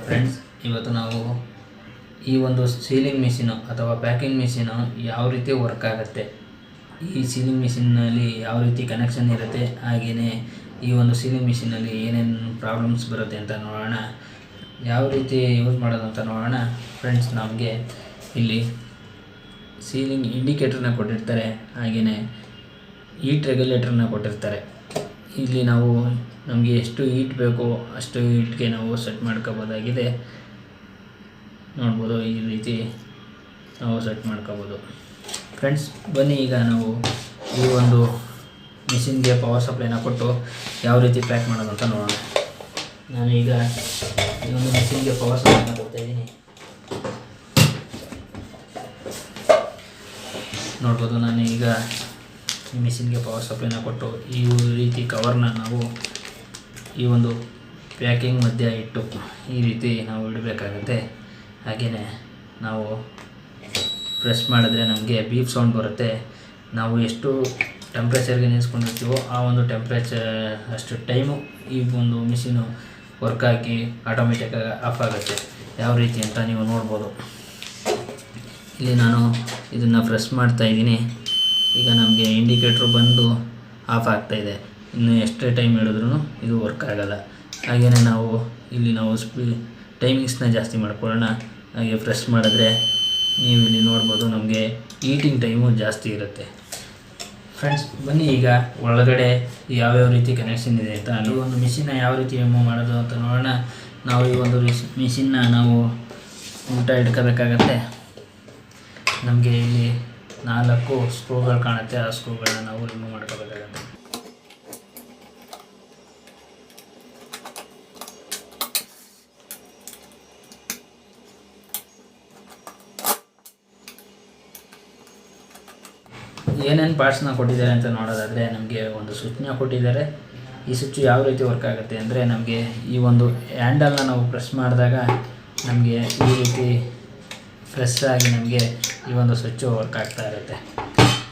Friends, ಇವತ್ತು ನಾವು ಈ ಒಂದು ಸೀಲಿಂಗ್ ಮಿಷಿನು ಅಥವಾ ಪ್ಯಾಕಿಂಗ್ ಮಿಷಿನು ಯಾವ ರೀತಿ ವರ್ಕ್ ಆಗುತ್ತೆ, ಈ ಸೀಲಿಂಗ್ ಮಿಷಿನ್ನಲ್ಲಿ ಯಾವ ರೀತಿ ಕನೆಕ್ಷನ್ ಇರುತ್ತೆ, ಹಾಗೆಯೇ ಈ ಒಂದು ಸೀಲಿಂಗ್ ಮಿಷಿನಲ್ಲಿ ಏನೇನು ಪ್ರಾಬ್ಲಮ್ಸ್ ಬರುತ್ತೆ ಅಂತ ನೋಡೋಣ. ಯಾವ ರೀತಿ ಯೂಸ್ ಮಾಡೋದು ಅಂತ ನೋಡೋಣ. ಫ್ರೆಂಡ್ಸ್, ನಮಗೆ ಇಲ್ಲಿ ಸೀಲಿಂಗ್ ಇಂಡಿಕೇಟರ್ನ ಕೊಟ್ಟಿರ್ತಾರೆ, ಹಾಗೆಯೇ ಹೀಟ್ ರೆಗ್ಯುಲೇಟರ್ನ ಕೊಟ್ಟಿರ್ತಾರೆ. ಇಲ್ಲಿ ನಾವು ನಮಗೆ ಎಷ್ಟು ಹೀಟ್ ಬೇಕೋ ಅಷ್ಟು ಹೀಟ್ಗೆ ನಾವು ಸೆಟ್ ಮಾಡ್ಕೋಬೋದಾಗಿದೆ. ನೋಡ್ಬೋದು, ಈ ರೀತಿ ನಾವು ಸೆಟ್ ಮಾಡ್ಕೋಬೋದು. ಫ್ರೆಂಡ್ಸ್, ಬನ್ನಿ ಈಗ ನಾವು ಈ ಒಂದು ಮಿಷಿನ್ಗೆ ಪವರ್ ಸಪ್ಲೈನ ಕೊಟ್ಟು ಯಾವ ರೀತಿ ಪ್ಯಾಕ್ ಮಾಡೋದು ಅಂತ ನೋಡೋಣ. ನಾನು ಈಗ ಈ ಒಂದು ಮಿಷಿನ್ಗೆ ಪವರ್ ಸಪ್ಲೈನ ಕೊಡ್ತಾಯಿದ್ದೀನಿ. ನೋಡ್ಬೋದು, ನಾನು ಈಗ ಈ ಮಿಷಿನ್ಗೆ ಪವರ್ ಸಪ್ಲೈನ ಕೊಟ್ಟು ಈ ರೀತಿ ಕವರ್ನ ನಾವು ಈ ಒಂದು ಪ್ಯಾಕಿಂಗ್ ಮಧ್ಯೆ ಇಟ್ಟು ಈ ರೀತಿ ನಾವು ಇಡಬೇಕಾಗುತ್ತೆ. ಹಾಗೆಯೇ ನಾವು ಪ್ರೆಸ್ ಮಾಡಿದ್ರೆ ನಮಗೆ ಬೀಪ್ ಸೌಂಡ್ ಬರುತ್ತೆ. ನಾವು ಎಷ್ಟು ಟೆಂಪ್ರೇಚರ್ಗೆ ನಿಲ್ಲಿಸ್ಕೊಂಡಿರ್ತೀವೋ ಆ ಒಂದು ಟೆಂಪ್ರೇಚರ್ ಅಷ್ಟು ಟೈಮು ಈ ಒಂದು ಮಿಷಿನು ವರ್ಕ್ ಆಗಿ ಆಟೋಮೆಟಿಕ್ಕಾಗಿ ಆಫ್ ಆಗುತ್ತೆ. ಯಾವ ರೀತಿ ಅಂತ ನೀವು ನೋಡ್ಬೋದು. ಇಲ್ಲಿ ನಾನು ಇದನ್ನು ಪ್ರೆಸ್ ಮಾಡ್ತಾಯಿದ್ದೀನಿ. ಈಗ ನಮಗೆ ಇಂಡಿಕೇಟ್ರು ಬಂದು ಆಫ್ ಆಗ್ತಾಯಿದೆ. ಇನ್ನು ಎಷ್ಟೇ ಟೈಮ್ ಹೇಳಿದ್ರೂ ಇದು ವರ್ಕ್ ಆಗೋಲ್ಲ. ಹಾಗೆಯೇ ನಾವು ಇಲ್ಲಿ ಟೈಮಿಂಗ್ಸ್ನ ಜಾಸ್ತಿ ಮಾಡ್ಕೊಳ್ಳೋಣ. ಹಾಗೆ ಪ್ರೆಸ್ ಮಾಡಿದ್ರೆ ನೀವು ಇಲ್ಲಿ ನೋಡ್ಬೋದು, ನಮಗೆ ಈಟಿಂಗ್ ಟೈಮು ಜಾಸ್ತಿ ಇರುತ್ತೆ. ಫ್ರೆಂಡ್ಸ್, ಬನ್ನಿ ಈಗ ಒಳಗಡೆ ಯಾವ್ಯಾವ ರೀತಿ ಕನೆಕ್ಷನ್ ಇದೆ ಅಂತ, ಈ ಒಂದು ಮಿಷಿನ್ನ ಯಾವ ರೀತಿ ರಿಮೂವ್ ಮಾಡೋದು ಅಂತ ನೋಡೋಣ. ನಾವು ಈ ಒಂದು ಮಿಷಿನ್ನ ನಾವು ಉಲ್ಟಾ ಇಟ್ಕೋಬೇಕಾಗತ್ತೆ. ನಮಗೆ ಇಲ್ಲಿ 4 ಸ್ಕ್ರೂಗಳು ಕಾಣುತ್ತೆ. ಆ ಸ್ಕ್ರೂಗಳನ್ನ ನಾವು ರಿಮೂವ್ ಮಾಡ್ಕೋಬೇಕಾಗತ್ತೆ. ಏನೇನು ಪಾರ್ಟ್ಸ್ನ ಕೊಟ್ಟಿದ್ದಾರೆ ಅಂತ ನೋಡೋದಾದರೆ, ನಮಗೆ ಒಂದು ಸ್ವಿಚ್ನ ಕೊಟ್ಟಿದ್ದಾರೆ. ಈ ಸ್ವಿಚ್ ಯಾವ ರೀತಿ ವರ್ಕ್ ಆಗುತ್ತೆ ಅಂದರೆ, ನಮಗೆ ಈ ಒಂದು ಹ್ಯಾಂಡಲ್ನ ನಾವು ಪ್ರೆಸ್ ಮಾಡಿದಾಗ ನಮಗೆ ಈ ರೀತಿ ಪ್ರೆಸ್ ಆಗಿ ನಮಗೆ ಈ ಒಂದು ಸ್ವಿಚ್ಚು ವರ್ಕ್ ಆಗ್ತಾ ಇರುತ್ತೆ.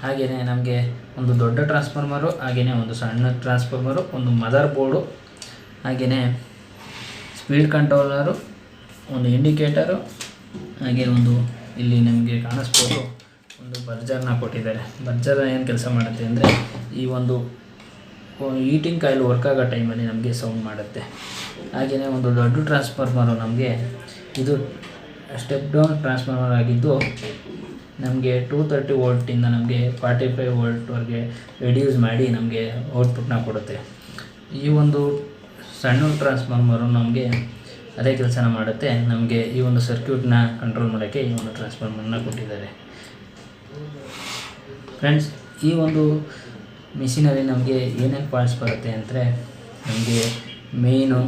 ಹಾಗೆಯೇ ನಮಗೆ ಒಂದು ದೊಡ್ಡ ಟ್ರಾನ್ಸ್ಫಾರ್ಮರು, ಹಾಗೆಯೇ ಒಂದು ಸಣ್ಣ ಟ್ರಾನ್ಸ್ಫಾರ್ಮರು, ಒಂದು ಮದರ್ ಬೋರ್ಡು, ಹಾಗೆಯೇ ಸ್ಪೀಡ್ ಕಂಟ್ರೋಲರು, ಒಂದು ಇಂಡಿಕೇಟರು, ಹಾಗೆ ಒಂದು ಇಲ್ಲಿ ನಮಗೆ ಕಾಣಿಸ್ಬೋದು ಒಂದು ಬರ್ಜರ್ನ ಕೊಟ್ಟಿದ್ದಾರೆ. ಬರ್ಜರ್ ಏನು ಕೆಲಸ ಮಾಡುತ್ತೆ ಅಂದರೆ, ಈ ಒಂದು ಹೀಟಿಂಗ್ ಕಾಯಿಲ್ ವರ್ಕ್ ಆಗೋ ಟೈಮಲ್ಲಿ ನಮಗೆ ಸೌಂಡ್ ಮಾಡುತ್ತೆ. ಹಾಗೆಯೇ ಒಂದು ದೊಡ್ಡ ಟ್ರಾನ್ಸ್ಫಾರ್ಮರು, ನಮಗೆ ಇದು ಸ್ಟೆಪ್ ಡೌನ್ ಟ್ರಾನ್ಸ್ಫಾರ್ಮರ್ ಆಗಿದ್ದು ನಮಗೆ 230 ವೋಲ್ಟಿಂದ ನಮಗೆ 45 ವೋಲ್ಟ್ವರೆಗೆ ರೆಡ್ಯೂಸ್ ಮಾಡಿ ನಮಗೆ ಔಟ್ಪುಟ್ನ ಕೊಡುತ್ತೆ. ಈ ಒಂದು ಸಣ್ಣ ಟ್ರಾನ್ಸ್ಫಾರ್ಮರು ನಮಗೆ ಅದೇ ಕೆಲಸನ ಮಾಡುತ್ತೆ. ನಮಗೆ ಈ ಒಂದು ಸರ್ಕ್ಯೂಟ್ನ ಕಂಟ್ರೋಲ್ ಮಾಡೋಕ್ಕೆ ಈ ಒಂದು ಟ್ರಾನ್ಸ್ಫಾರ್ಮರ್ನ ಕೊಟ್ಟಿದ್ದಾರೆ. ಫ್ರೆಂಡ್ಸ್, ಈ ಒಂದು ಮಿಷಿನಲ್ಲಿ ನಮಗೆ ಏನೇನು ಫಾಲ್ಟ್ಸ್ ಬರುತ್ತೆ ಅಂದರೆ, ನಮಗೆ ಮೇಯ್ನು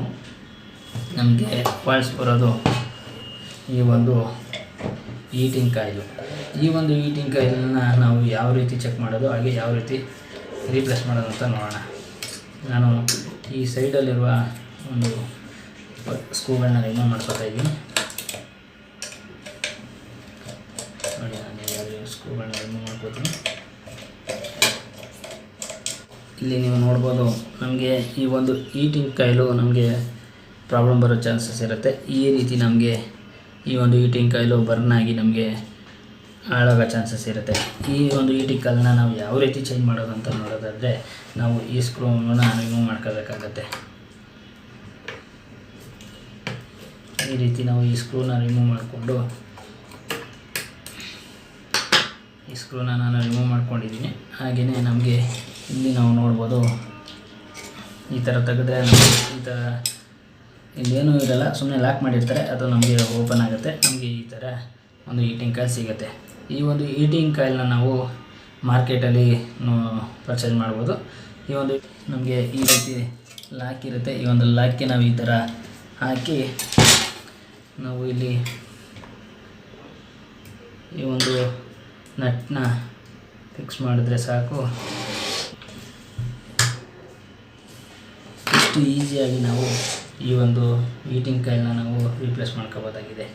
ನಮಗೆ ಫಾಲ್ಟ್ಸ್ ಬರೋದು ಈ ಒಂದು ಹೀಟಿಂಗ್ ಕಾಯಿಲು. ಈ ಒಂದು ಹೀಟಿಂಗ್ ಕಾಯಿಲನ್ನ ನಾವು ಯಾವ ರೀತಿ ಚೆಕ್ ಮಾಡೋದು, ಹಾಗೆ ಯಾವ ರೀತಿ ರೀಪ್ಲೇಸ್ ಮಾಡೋದು ಅಂತ ನೋಡೋಣ. ನಾನು ಈ ಸೈಡಲ್ಲಿರುವ ಒಂದು ಸ್ಕ್ರೂಗಳನ್ನ ರಿಮೂವ್ ಮಾಡ್ಕೊತಾ ಇದ್ದೀನಿ. ನೋಡಿ, ನಾನು ಸ್ಕ್ರೂಗಳನ್ನ ರಿಮೂವ್ ಮಾಡ್ಕೋತೀನಿ. ಇಲ್ಲಿ ನೀವು ನೋಡ್ಬೋದು, ನಮಗೆ ಈ ಒಂದು ಹೀಟಿಂಗ್ ಕಾಯಿಲು ನಮಗೆ ಪ್ರಾಬ್ಲಮ್ ಬರೋ ಚಾನ್ಸಸ್ ಇರುತ್ತೆ. ಈ ರೀತಿ ನಮಗೆ ಈ ಒಂದು ಹೀಟಿಂಗ್ ಕಾಯಿಲು ಬರ್ನ್ ಆಗಿ ನಮಗೆ ಹಾಳಾಗೋ ಚಾನ್ಸಸ್ ಇರುತ್ತೆ. ಈ ಒಂದು ಹೀಟಿಂಗ್ ಕಾಯಿಲನ್ನ ನಾವು ಯಾವ ರೀತಿ ಚೇಂಜ್ ಮಾಡೋದು ಅಂತ ನೋಡೋದಾದರೆ, ನಾವು ಈ ಸ್ಕ್ರೂನ ರಿಮೂವ್ ಮಾಡ್ಕೋಬೇಕಾಗತ್ತೆ. ಈ ರೀತಿ ನಾವು ಈ ಸ್ಕ್ರೂನ ರಿಮೂವ್ ಮಾಡಿಕೊಂಡು, ಈ ಸ್ಕ್ರೂನ ನಾನು ರಿಮೂವ್ ಮಾಡ್ಕೊಂಡಿದ್ದೀನಿ. ಹಾಗೆಯೇ ನಮಗೆ ಇಲ್ಲಿ ನಾವು ನೋಡ್ಬೋದು, ಈ ಥರ ತೆಗೆದ್ರೆ ನಮಗೆ ಈ ಥರ ಇಲ್ಲೇನೂ ಇರಲ್ಲ, ಸುಮ್ಮನೆ ಲಾಕ್ ಮಾಡಿರ್ತಾರೆ, ಅದು ನಮಗೆ ಓಪನ್ ಆಗುತ್ತೆ. ನಮಗೆ ಈ ಥರ ಒಂದು ಹೀಟಿಂಗ್ ಕಾಯಿಲ್ ಸಿಗುತ್ತೆ. ಈ ಒಂದು ಹೀಟಿಂಗ್ ಕಾಯಿಲನ್ನ ನಾವು ಮಾರ್ಕೆಟಲ್ಲಿ ಪರ್ಚೇಸ್ ಮಾಡ್ಬೋದು. ಈ ಒಂದು ನಮಗೆ ಈ ರೀತಿ ಲಾಕ್ ಇರುತ್ತೆ. ಈ ಒಂದು ಲಾಕ್ಗೆ ನಾವು ಈ ಥರ ಹಾಕಿ ನಾವು ಇಲ್ಲಿ ಈ ಒಂದು ನಟ್ನ ಫಿಕ್ಸ್ ಮಾಡಿದ್ರೆ ಸಾಕು. ಇಷ್ಟು ಈಸಿಯಾಗಿ ನಾವು ಈ ಒಂದು ಹೀಟಿಂಗ್ ಕಾಯಿಲನ್ನ ನಾವು ರೀಪ್ಲೇಸ್ ಮಾಡ್ಕೋಬೋದಾಗಿದೆ.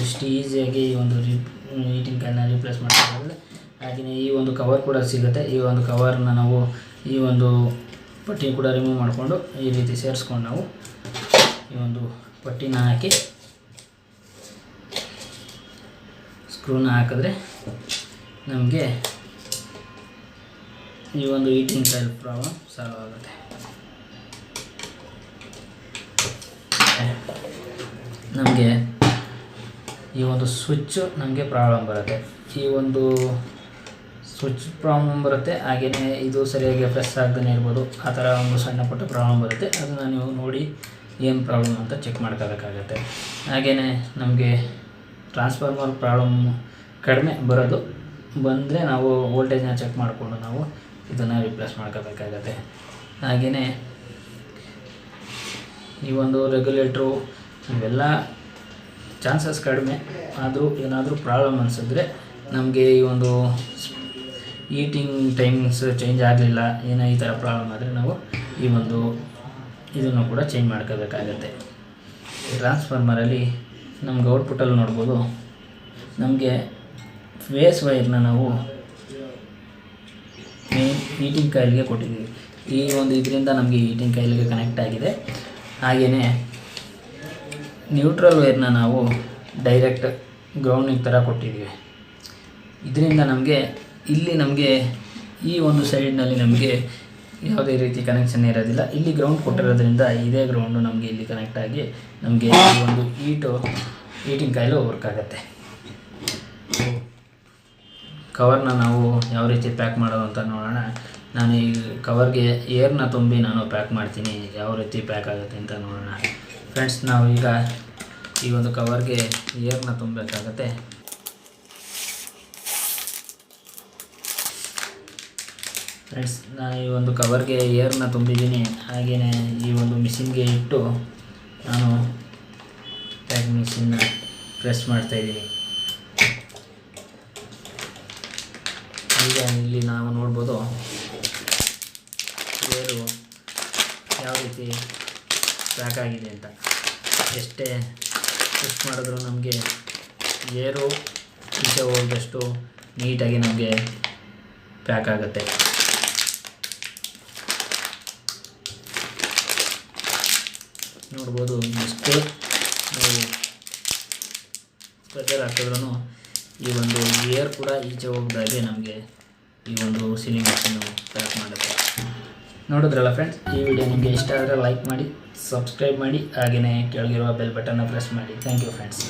ಇಷ್ಟು ಈಸಿಯಾಗಿ ಈ ಒಂದು ಹೀಟಿಂಗ್ ಕಾಯಿಲನ್ನ ರೀಪ್ಲೇಸ್ ಮಾಡ್ಕೋಬೋದು. ಹಾಗೆಯೇ ಈ ಒಂದು ಕವರ್ ಕೂಡ ಸಿಗುತ್ತೆ. ಈ ಒಂದು ಕವರ್ನ ನಾವು ಈ ಒಂದು ಪಟ್ಟಿ ಕೂಡ ರಿಮೂವ್ ಮಾಡಿಕೊಂಡು ಈ ರೀತಿ ಸೇರಿಸ್ಕೊಂಡು ನಾವು ಈ ಒಂದು ಪಟ್ಟಿನ ಹಾಕಿ ಸ್ಕ್ರೂನ ಹಾಕಿದ್ರೆ ನಮಗೆ ಈ ಒಂದು ಹೀಟಿಂಗ್ ಕಾಯಿಲ್ ಪ್ರಾಬ್ಲಮ್ ಸಾಲ್ವ್ ಆಗುತ್ತೆ. ನಮಗೆ ಈ ಒಂದು ಸ್ವಿಚ್ಚು ನಮಗೆ ಪ್ರಾಬ್ಲಮ್ ಬರುತ್ತೆ, ಈ ಒಂದು ಸ್ವಿಚ್ ಪ್ರಾಬ್ಲಮ್ ಬರುತ್ತೆ. ಹಾಗೆಯೇ ಇದು ಸರಿಯಾಗಿ ಪ್ರೆಸ್ ಆಗದೇ ಇರ್ಬೋದು, ಆ ಥರ ಒಂದು ಸಣ್ಣ ಪುಟ್ಟ ಪ್ರಾಬ್ಲಮ್ ಬರುತ್ತೆ. ಅದನ್ನು ನೀವು ನೋಡಿ ಏನು ಪ್ರಾಬ್ಲಮ್ ಅಂತ ಚೆಕ್ ಮಾಡ್ಕೋಬೇಕಾಗತ್ತೆ. ಹಾಗೆಯೇ ನಮಗೆ ಟ್ರಾನ್ಸ್ಫಾರ್ಮರ್ ಪ್ರಾಬ್ಲಮ್ ಕಡಿಮೆ ಬಂದರೆ ನಾವು ವೋಲ್ಟೇಜ್ನ ಚೆಕ್ ಮಾಡಿಕೊಂಡು ನಾವು ಇದನ್ನು ರಿಪ್ಲೇಸ್ ಮಾಡ್ಕೋಬೇಕಾಗತ್ತೆ. ಹಾಗೆಯೇ ಈ ಒಂದು ರೆಗ್ಯುಲೇಟ್ರು ಇವೆಲ್ಲ ಚಾನ್ಸಸ್ ಕಡಿಮೆ, ಆದರೂ ಏನಾದರೂ ಪ್ರಾಬ್ಲಮ್ ಅನಿಸಿದ್ರೆ ನಮಗೆ ಈ ಒಂದು ಹೀಟಿಂಗ್ ಟೈಮಿಂಗ್ಸ್ ಚೇಂಜ್ ಆಗಲಿಲ್ಲ, ಏನೋ ಈ ಥರ ಪ್ರಾಬ್ಲಮ್ ಆದರೆ ನಾವು ಈ ಒಂದು ಇದನ್ನು ಕೂಡ ಚೇಂಜ್ ಮಾಡ್ಕೋಬೇಕಾಗತ್ತೆ. ಟ್ರಾನ್ಸ್ಫಾರ್ಮರಲ್ಲಿ ನಮ್ಗೆ ಔಟ್ಪುಟ್ಟಲ್ಲಿ ನೋಡ್ಬೋದು, ನಮಗೆ ಫೇಸ್ ವೈರ್ನ ನಾವು ಮೇನ್ ಹೀಟಿಂಗ್ ಕಾಯಿಲ್ಗೆ ಕೊಟ್ಟಿದ್ದೀವಿ. ಈ ಒಂದು ಇದರಿಂದ ನಮಗೆ ಹೀಟಿಂಗ್ ಕಾಯಿಲ್ಗೆ ಕನೆಕ್ಟ್ ಆಗಿದೆ. ಹಾಗೆಯೇ ನ್ಯೂಟ್ರಲ್ ವೈರ್ನ ನಾವು ಡೈರೆಕ್ಟ್ ಗ್ರೌಂಡಿಗೆ ಥರ ಕೊಟ್ಟಿದ್ದೀವಿ. ಇದರಿಂದ ನಮಗೆ ಈ ಒಂದು ಸೈಡ್ನಲ್ಲಿ ನಮಗೆ ಯಾವುದೇ ರೀತಿ ಕನೆಕ್ಷನ್ ಇರೋದಿಲ್ಲ. ಇಲ್ಲಿ ಗ್ರೌಂಡ್ ಕೊಟ್ಟಿರೋದ್ರಿಂದ ಇದೇ ಗ್ರೌಂಡು ನಮಗೆ ಇಲ್ಲಿ ಕನೆಕ್ಟ್ ಆಗಿ ನಮಗೆ ಈ ಒಂದು ಹೀಟಿಂಗ್ ಕಾಯಿಲು ವರ್ಕ್ ಆಗುತ್ತೆ. ಕವರ್ನ ನಾವು ಯಾವ ರೀತಿ ಪ್ಯಾಕ್ ಮಾಡೋದು ಅಂತ ನೋಡೋಣ. ನಾನು ಈ ಕವರ್ಗೆ ಏರ್ನ ತುಂಬಿ ನಾನು ಪ್ಯಾಕ್ ಮಾಡ್ತೀನಿ, ಯಾವ ರೀತಿ ಪ್ಯಾಕ್ ಆಗುತ್ತೆ ಅಂತ ನೋಡೋಣ. ಫ್ರೆಂಡ್ಸ್, ನಾವು ಈಗ ಈ ಒಂದು ಕವರ್ಗೆ ಏರ್ನ ತುಂಬಬೇಕಾಗತ್ತೆ. ಫ್ರೆಂಡ್ಸ್, ನಾನು ಈ ಒಂದು ಕವರ್ಗೆ ಏರ್ನ ತುಂಬಿದ್ದೀನಿ. ಹಾಗೆಯೇ ಈ ಒಂದು ಮಿಷಿನ್ಗೆ ಇಟ್ಟು ನಾನು ಪ್ಯಾಕ್ ಮಿಷಿನ್ನ ಪ್ರೆಸ್ ಮಾಡ್ತಾಯಿದ್ದೀನಿ. ಈಗ ಇಲ್ಲಿ ನಾವು ನೋಡ್ಬೋದು ಏರು ಯಾವ ರೀತಿ ಪ್ಯಾಕ್ ಆಗಿದೆ ಅಂತ. ಎಷ್ಟೇ ಪುಷ್ ಮಾಡಿದ್ರು ನಮಗೆ ಏರು ಈಚೆ ಹೋದಷ್ಟು ನೀಟಾಗಿ ನಮಗೆ ಪ್ಯಾಕ್ ಆಗುತ್ತೆ. ನೋಡ್ಬೋದು, ಎಷ್ಟೇ ನಾವು ಪ್ರೆಷರ್ ಹಾಕಿದ್ರೂ ಈ ಒಂದು ಏರ್ ಕೂಡ ಈಚೆ ಹೋಗದಾಗೆ ನಮಗೆ ಈ ಒಂದು ಸೀಲಿಂಗ್ ಮಿಷಿನ್ನು ಪ್ಯಾಕ್ ಮಾಡುತ್ತೆ. ನೋಡಿದ್ರಲ್ಲ ಫ್ರೆಂಡ್ಸ್, ಈ ವಿಡಿಯೋ ನಿಮಗೆ ಇಷ್ಟ ಆದರೆ ಲೈಕ್ ಮಾಡಿ, ಸಬ್ಸ್ಕ್ರೈಬ್ ಮಾಡಿ, ಹಾಗೆಯೇ ಕೆಳಗಿರುವ ಬೆಲ್ ಬಟನ್ನ ಪ್ರೆಸ್ ಮಾಡಿ. Thank you friends.